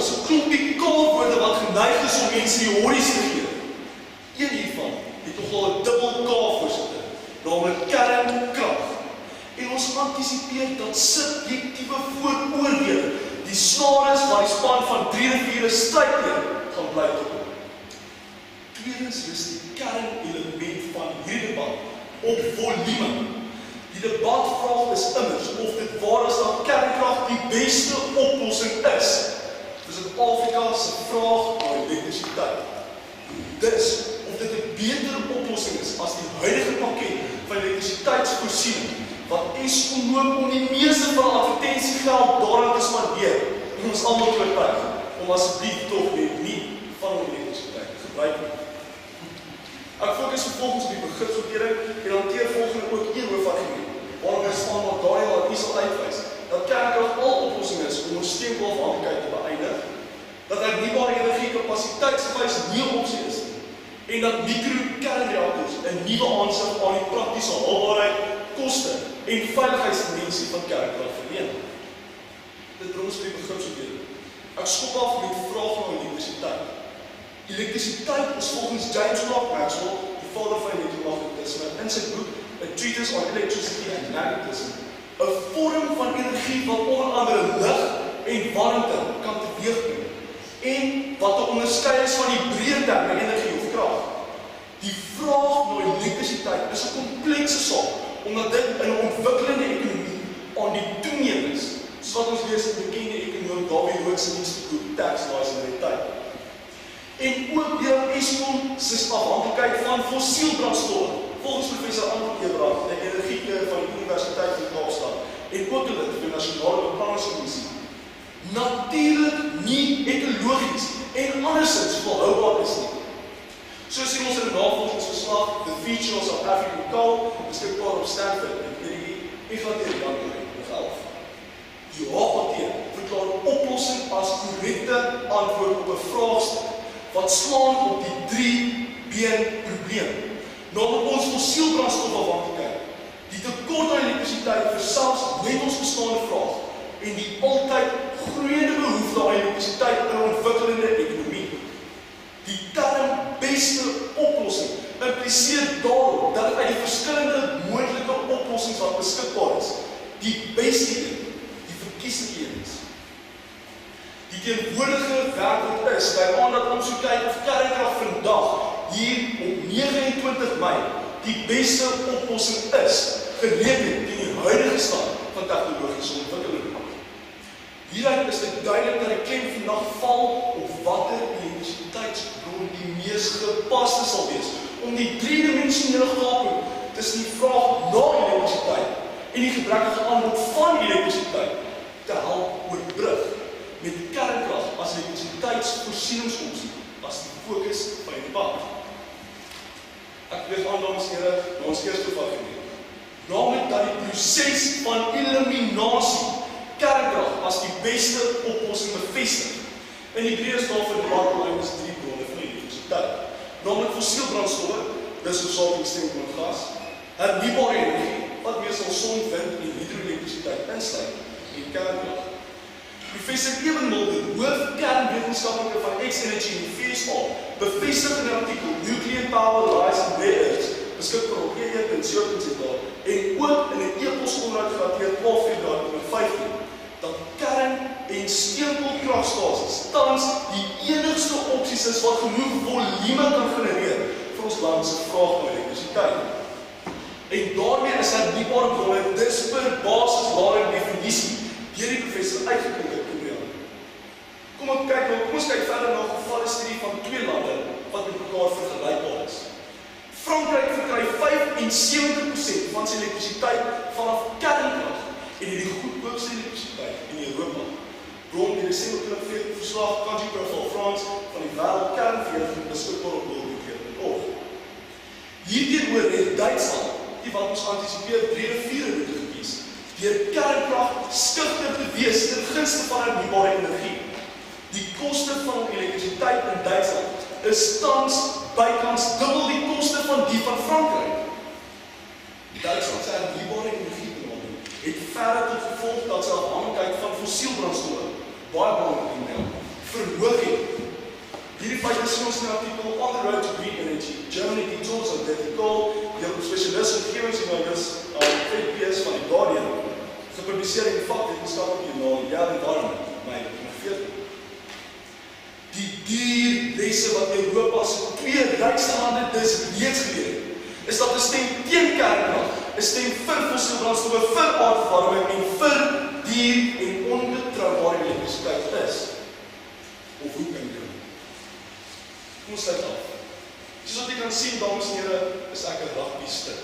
is 'n klompie K-woorde wat geneig is om mense die horries te gee. Een hiervan het nogal 'n dubbel K voorsitter, naamlik kernkrag. En ons antisipeer dat subjektiewe vooroordele die snaar is waar die span van 3 riviere strydleer gaan bly tot. Tweedens is die kernelement van hierdie debat op volume. Die debatvraag is immers of dit waar is dat kernkrag die beste oplossing is vir Suid-Afrika se vraag na elektrisiteit. Dus, of dit 'n beter oplossing is as die huidige pakket van elektrisiteitsvoorsiening, wat Eskom noop om die meeste van advertentiegeld daaraan te spandeer, en ons almal oortuig, om asseblief tog net nie van elektrisiteit te gebruik nie. Ek fokus vervolgens op die begripsopleiding en hanteer volgende ook een hoofargument, waarom my span wat Daniel en Isel uitwys, dat kernkrag al oplossing is om ons steenkoolafhanklikheid te beëindig, dat hernubare energie kapasiteitsgewys nie 'n opsie is nie, en dat mikro-kernreaktors 'n nuwe aansig aan die praktiese haalbaarheid, koste en veiligheidsdimensie van kernkrag verleen. Dit bring ons by die begripsopleiding. Ek skop af met die vraag na elektrisiteit. Elektrisiteit is volgens James Clerk Maxwell, die vader van elektromagnetisme, in sy boek A Treatise on Electricity and Magnetism, 'n vorm van energie wat onder andere lig en warmte kan teweegbring en wat te onderskei is van die breë terme energie of krag. Die vraag na elektrisiteit is 'n komplekse saak, omdat dit in 'n ontwikkelende ekonomie aan die toeneem is, soos wat ons lees in die bekende ekonom Dawie Roodt se Instituut Tax Lies in die tyd. En ook deur Eskom se afhanklikheid van fossielbrandstowwe, volgens professor Anton Ebrard, die energiekenner van die Universiteit van Kaapstad, en ook lid van die Nasionale Beplanningskommissie, natuurlik nie ekologies en andersins volhoubaar is nie. So sien ons in 'n navorsingsverslag, The Future of South African Coal, beskikbaar op Stanford en Januarie 11. Die HAT verklaar oplossing as korrekte antwoord op 'n vraagstuk wat slaan op die 3-been probleem, naamlik ons fossielbrandstofafhanklikheid, die tekort aan elektrisiteit vir selfs net ons bestaande vraag en die altyd groeiende behoefte aan elektrisiteit in 'n ontwikkelende ekonomie. Die term beste oplossing impliseer daarop dat uit die verskillende moontlike oplossings wat beskikbaar is, die beste een, die verkiesende een is. Die teenwoordige werkwoord is, by aandat ons so kyk of kernkrag vandag, hier op 29 Mei, die beste oplossing is, geleken teen die huidige stand van tegnologiese ontwikkeling. Hieruit is dit duidelik dat die klem vandag val op watter elektrisiteitsbron die mees gepaste sal wees, om die 3-dimensionele gaping tussen die vraag na elektrisiteit en die gebrekkige aanbod van elektrisiteit te help oorbrug, met kernkrag as elektrisiteitsvoorsieningsopsie as die fokus van die debat. Ek wees aan, dames en here, na ons eerste argument, naamlik dat die proses van eliminasie kernkrag as die beste oplossing bevestig. In die breëste taal van die debatlyn is 3 bronne van elektrisiteit, naamlik fossielbrandstowwe, dis hoofsaaklik steenkool en gas, hernubare energie, wat meestal son, wind en hidroelektrisiteit insluit, en kernkrag. Professor Ewen Mulder, hoofkernwetenskaplike van X-Energy in die VSA, bevestig in 'n artikel Nuclear Power Lies in Rare Earths, beskikbaar op ee.co.za, en ook in 'n e-pos onderhoud gedateerd 12 Februarie 2015, dat kern- en steenkoolkragstasies tans die enigste opsies is wat genoeg volume kan genereer vir ons land se vraag na elektrisiteit. En daarmee is hernubare bronne dis per basisware definisie deur die professor uitgekomen. Kom ons kyk verder na 'n gevalle studie van 2 lande wat met mekaar vergelykbaar is. Frankryk verkry 75% van sy elektrisiteit vanaf kernkrag en het die goedkoopste elektrisiteit in Europa. Bron die Desember 2014 verslag Country Profile France van die wêreld kernvereniging beskikbaar op worldnuclear.org. Hierteenoor het Duitsland, die wat ons antisipeer 3 riviere gekies, deur kernkrag skugter te wees ten gunste van hernubare energie. Die koste van elektrisiteit in Duitsland is tans bykans dubbel die koste van die van Frankryk. Duitsland se hernubare energiebehoefte het verder tot gevolg dat sy afhanklikheid van fossielbrandstowwe baie belangrik is, verhoog het. Hierdie feite sien ons in die artikel On the Road to Green Energy, Germany detours on vertical, deel spesialist omgewingsingenieurs Fred Peers van die Guardian, gepubliseer in die vakwetenskaplike joernaal Yeah Environment, Mei 2014. Die dierlesse wat Europa se 2 rykste lande dus reeds geleer het, is dat 'n stem teen kernkrag, 'n stem vir fossiele brandstowwe, vir aardverwarming en vir dier en onbetroubare elektrisiteit is. Of hoe kan jy? Kom ons sluit af. Soos wat jy kan sien, dames en here, is ek 'n rugby-stuk.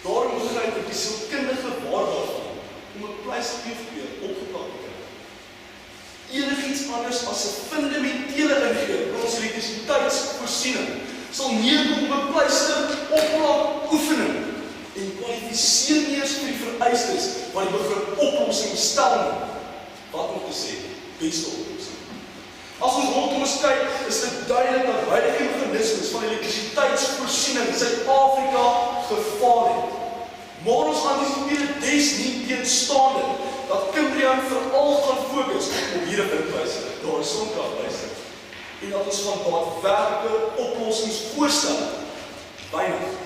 Daarom begryp ek die sielkundige waarde daarvan om 'n pleisterkeer opgeplak te kry. Enigiets anders as 'n fundamentele ingreep in ons elektrisiteitsvoorsiening sal neerkom op 'n pleister opplak oefening en kwalifiseer nie eens vir die vereistes wat die begrip oplossing stel nie. Wat om te sê, beste oplossing. As ons rondom ons kyk, is dit duidelik dat huidige meganismes van elektrisiteitsvoorsiening in Suid-Afrika gefaal het. Maar ons antisipeer des nie teenstaande dat Kimberley veral gaan fokus op hierdie windpryse, daar is sonkragpryse, en dat ons van daadwerklike oplossingsvoorstelle weinig